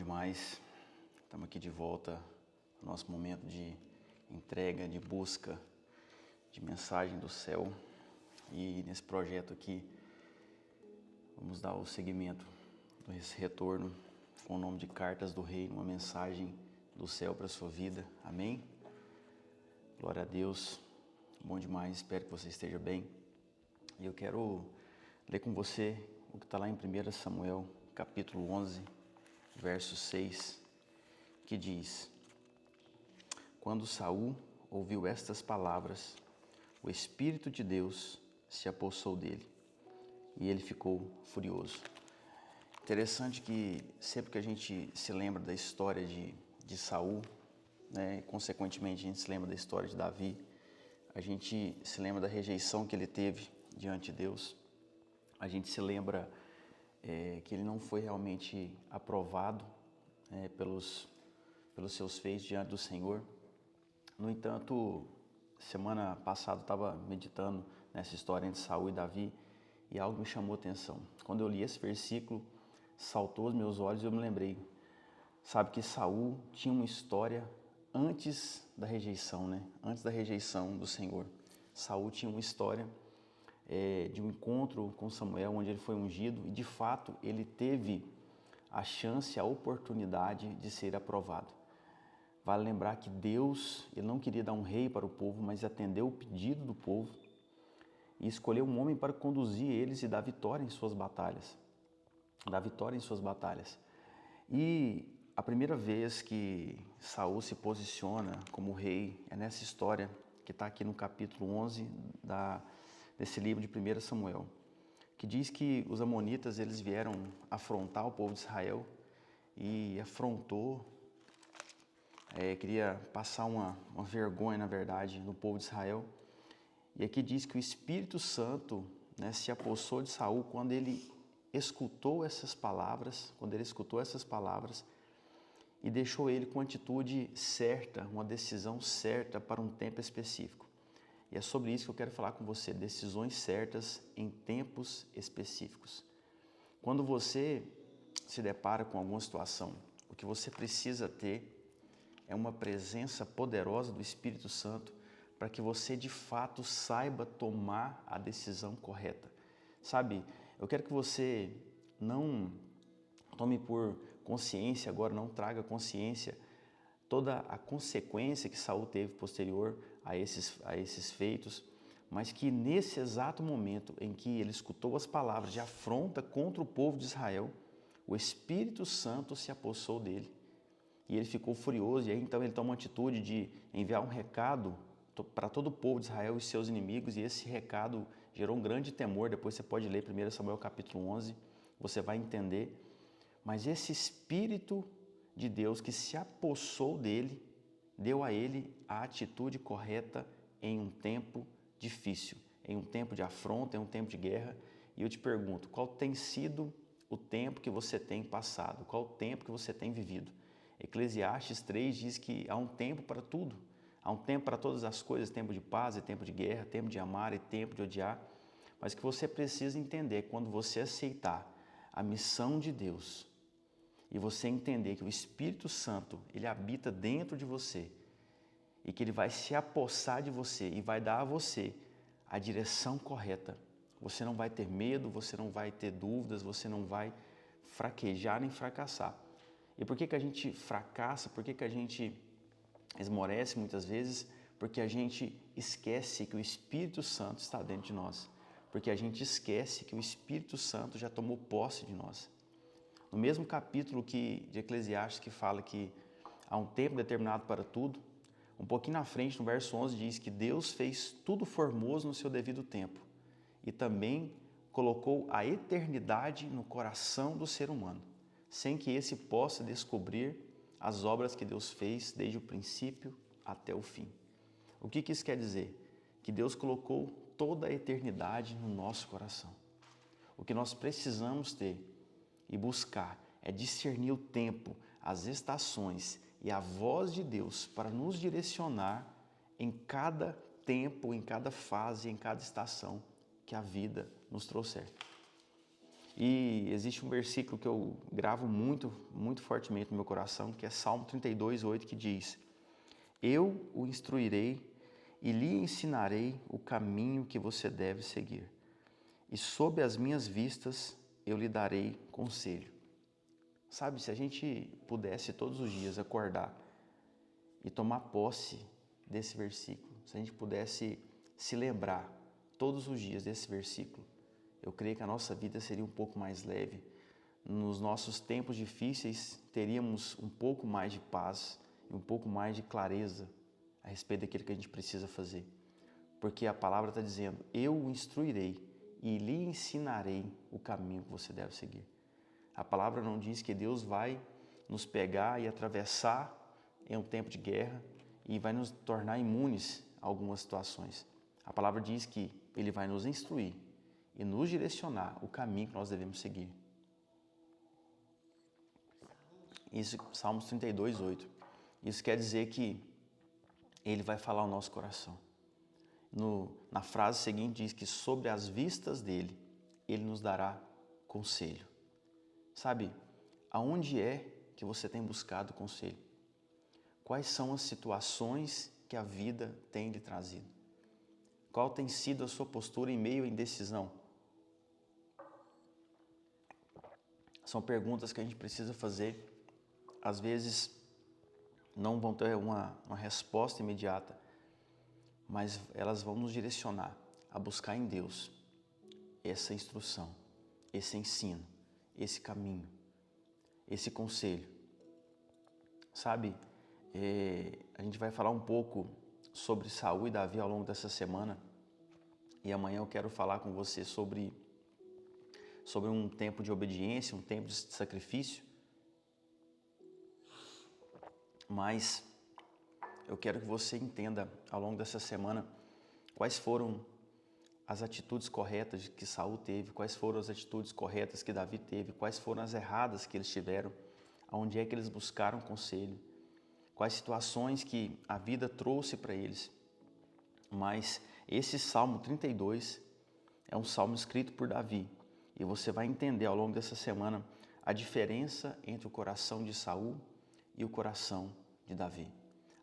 demais. Estamos aqui de volta no nosso momento de entrega, de busca, de mensagem do céu. E nesse projeto aqui, vamos dar o seguimento desse retorno com o nome de Cartas do Reino, uma mensagem do céu para a sua vida. Amém? Glória a Deus. Bom demais, espero que você esteja bem. E eu quero ler com você o que está lá em 1 Samuel, capítulo 11, verso 6, que diz: Quando Saul ouviu estas palavras, o Espírito de Deus se apossou dele e ele ficou furioso. Interessante que sempre que a gente se lembra da história de Saul, né, e consequentemente a gente se lembra da história de Davi, a gente se lembra da rejeição que ele teve diante de Deus, a gente se lembra que ele não foi realmente aprovado pelos seus feitos diante do Senhor. No entanto, semana passada eu estava meditando nessa história entre Saul e Davi e algo me chamou a atenção. Quando eu li esse versículo, saltou aos meus olhos e eu me lembrei. Sabe que Saul tinha uma história antes da rejeição, né? Antes da rejeição do Senhor. Saul tinha uma história de um encontro com Samuel, onde ele foi ungido e de fato ele teve a chance, a oportunidade de ser aprovado. Vale lembrar que Deus, ele não queria dar um rei para o povo, mas atendeu o pedido do povo e escolheu um homem para conduzir eles e dar vitória em suas batalhas. E a primeira vez que Saul se posiciona como rei é nessa história que está aqui no capítulo 11 desse livro de 1 Samuel, que diz que os amonitas eles vieram afrontar o povo de Israel e afrontou, queria passar uma vergonha, na verdade, no povo de Israel. E aqui diz que o Espírito Santo, né, se apossou de Saul quando ele escutou essas palavras, e deixou ele com uma atitude certa, uma decisão certa para um tempo específico. E é sobre isso que eu quero falar com você, decisões certas em tempos específicos. Quando você se depara com alguma situação, o que você precisa ter é uma presença poderosa do Espírito Santo para que você de fato saiba tomar a decisão correta. Sabe, eu quero que você não tome por consciência agora, não traga consciência toda a consequência que Saul teve posterior a esses feitos, mas que nesse exato momento em que ele escutou as palavras de afronta contra o povo de Israel, o Espírito Santo se apossou dele e ele ficou furioso. E aí então ele toma uma atitude de enviar um recado para todo o povo de Israel e seus inimigos, e esse recado gerou um grande temor. Depois você pode ler 1 Samuel capítulo 11, você vai entender. Mas esse Espírito de Deus que se apossou dele, deu a ele a atitude correta em um tempo difícil, em um tempo de afronta, em um tempo de guerra. E eu te pergunto, qual tem sido o tempo que você tem passado? Qual o tempo que você tem vivido? Eclesiastes 3 diz que há um tempo para tudo. Há um tempo para todas as coisas, tempo de paz e tempo de guerra, tempo de amar e tempo de odiar. Mas o que você precisa entender, quando você aceitar a missão de Deus e você entender que o Espírito Santo, ele habita dentro de você e que ele vai se apossar de você e vai dar a você a direção correta, você não vai ter medo, você não vai ter dúvidas, você não vai fraquejar nem fracassar. E por que a gente fracassa? Por que a gente esmorece muitas vezes? Porque a gente esquece que o Espírito Santo está dentro de nós. Porque a gente esquece que o Espírito Santo já tomou posse de nós. No mesmo capítulo de Eclesiastes que fala que há um tempo determinado para tudo, um pouquinho na frente, no verso 11, diz que Deus fez tudo formoso no seu devido tempo e também colocou a eternidade no coração do ser humano, sem que esse possa descobrir as obras que Deus fez desde o princípio até o fim. O que isso quer dizer? Que Deus colocou toda a eternidade no nosso coração. O que nós precisamos ter e buscar é discernir o tempo, as estações e a voz de Deus para nos direcionar em cada tempo, em cada fase, em cada estação que a vida nos trouxer. E existe um versículo que eu gravo muito, muito fortemente no meu coração, que é Salmo 32:8, que diz: Eu o instruirei e lhe ensinarei o caminho que você deve seguir. E sob as minhas vistas eu lhe darei conselho. Sabe, se a gente pudesse todos os dias acordar e tomar posse desse versículo, se a gente pudesse se lembrar todos os dias desse versículo, eu creio que a nossa vida seria um pouco mais leve. Nos nossos tempos difíceis, teríamos um pouco mais de paz e um pouco mais de clareza a respeito daquilo que a gente precisa fazer. Porque a palavra está dizendo: eu o instruirei e lhe ensinarei o caminho que você deve seguir. A palavra não diz que Deus vai nos pegar e atravessar em um tempo de guerra e vai nos tornar imunes a algumas situações. A palavra diz que Ele vai nos instruir e nos direcionar o caminho que nós devemos seguir. Isso, Salmos 32:8. Isso quer dizer que Ele vai falar ao nosso coração. Na frase seguinte diz que sobre as vistas dele, Ele nos dará conselho. Sabe, aonde é que você tem buscado conselho? Quais são as situações que a vida tem lhe trazido? Qual tem sido a sua postura em meio à indecisão? São perguntas que a gente precisa fazer. Às vezes não vão ter uma resposta imediata, mas elas vão nos direcionar a buscar em Deus essa instrução, esse ensino, esse caminho, esse conselho. Sabe, a gente vai falar um pouco sobre Saul e Davi ao longo dessa semana, e amanhã eu quero falar com você sobre um tempo de obediência, um tempo de sacrifício. Mas eu quero que você entenda ao longo dessa semana quais foram as atitudes corretas que Saul teve, quais foram as atitudes corretas que Davi teve, quais foram as erradas que eles tiveram, aonde é que eles buscaram conselho, quais situações que a vida trouxe para eles. Mas esse Salmo 32 é um salmo escrito por Davi, e você vai entender ao longo dessa semana a diferença entre o coração de Saul e o coração de Davi.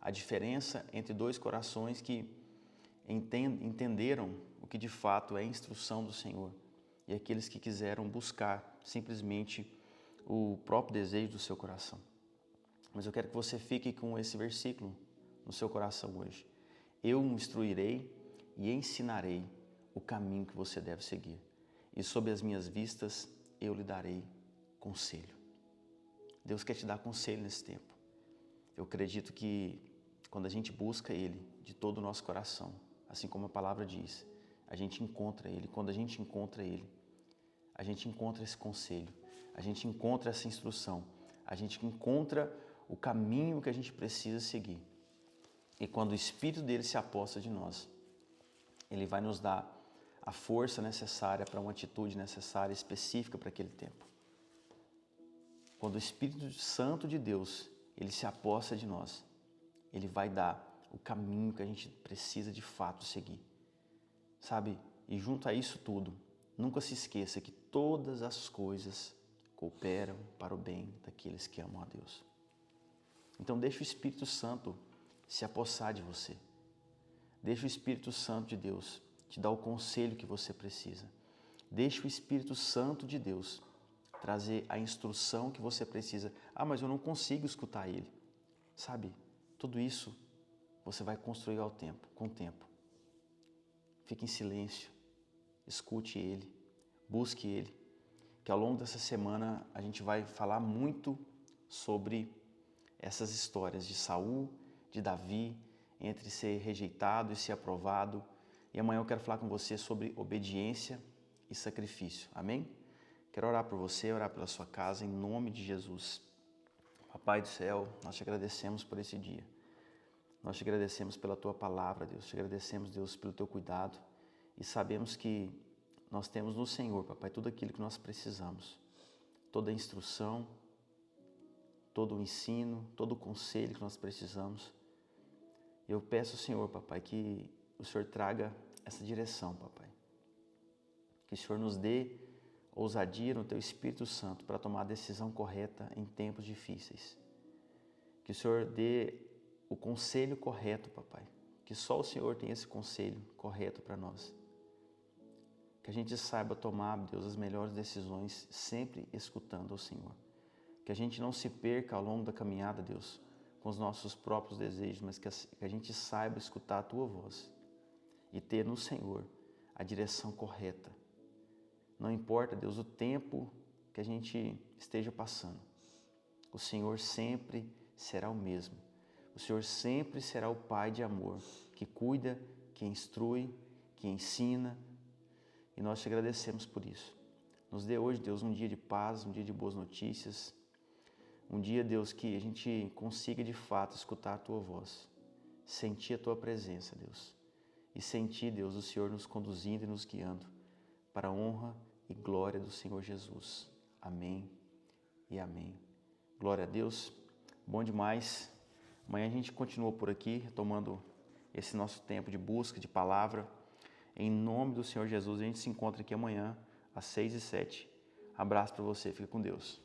A diferença entre dois corações que entenderam o que de fato é a instrução do Senhor e aqueles que quiseram buscar simplesmente o próprio desejo do seu coração. Mas eu quero que você fique com esse versículo no seu coração hoje. Eu o instruirei e ensinarei o caminho que você deve seguir, e sob as minhas vistas eu lhe darei conselho. Deus quer te dar conselho nesse tempo. Eu acredito que quando a gente busca Ele de todo o nosso coração, assim como a palavra diz, a gente encontra Ele. Quando a gente encontra Ele, a gente encontra esse conselho, a gente encontra essa instrução, a gente encontra o caminho que a gente precisa seguir. E quando o Espírito dele se aposta de nós, Ele vai nos dar a força necessária para uma atitude necessária, específica para aquele tempo. Quando o Espírito Santo de Deus, Ele se aposta de nós, Ele vai dar o caminho que a gente precisa de fato seguir. Sabe? E junto a isso tudo, nunca se esqueça que todas as coisas cooperam para o bem daqueles que amam a Deus. Então deixa o Espírito Santo se apossar de você. Deixa o Espírito Santo de Deus te dar o conselho que você precisa. Deixa o Espírito Santo de Deus trazer a instrução que você precisa. Ah, mas eu não consigo escutar Ele. Sabe, tudo isso você vai construir com o tempo. Fique em silêncio, escute Ele, busque Ele, que ao longo dessa semana a gente vai falar muito sobre essas histórias de Saul, de Davi, entre ser rejeitado e ser aprovado. E amanhã eu quero falar com você sobre obediência e sacrifício. Amém? Quero orar por você, orar pela sua casa, em nome de Jesus. Papai do céu, nós te agradecemos por esse dia. Nós te agradecemos pela tua palavra, Deus. Te agradecemos, Deus, pelo teu cuidado. E sabemos que nós temos no Senhor, Papai, tudo aquilo que nós precisamos. Toda a instrução, todo o ensino, todo o conselho que nós precisamos. Eu peço, Senhor, Papai, que o Senhor traga essa direção, Papai. Que o Senhor nos dê ousadia no Teu Espírito Santo para tomar a decisão correta em tempos difíceis. Que o Senhor dê o conselho correto, papai. Que só o Senhor tem esse conselho correto para nós. Que a gente saiba tomar, Deus, as melhores decisões, sempre escutando ao Senhor. Que a gente não se perca ao longo da caminhada, Deus, com os nossos próprios desejos, mas que a gente saiba escutar a Tua voz e ter no Senhor a direção correta. Não importa, Deus, o tempo que a gente esteja passando, o Senhor sempre será o mesmo. O Senhor sempre será o Pai de amor, que cuida, que instrui, que ensina, e nós te agradecemos por isso. Nos dê hoje, Deus, um dia de paz, um dia de boas notícias, um dia, Deus, que a gente consiga de fato escutar a Tua voz, sentir a Tua presença, Deus, e sentir, Deus, o Senhor nos conduzindo e nos guiando para a honra e glória do Senhor Jesus. Amém e amém. Glória a Deus. Bom demais. Amanhã a gente continua por aqui, retomando esse nosso tempo de busca, de palavra. Em nome do Senhor Jesus, a gente se encontra aqui amanhã, às 6 e 7. Abraço para você, fica com Deus.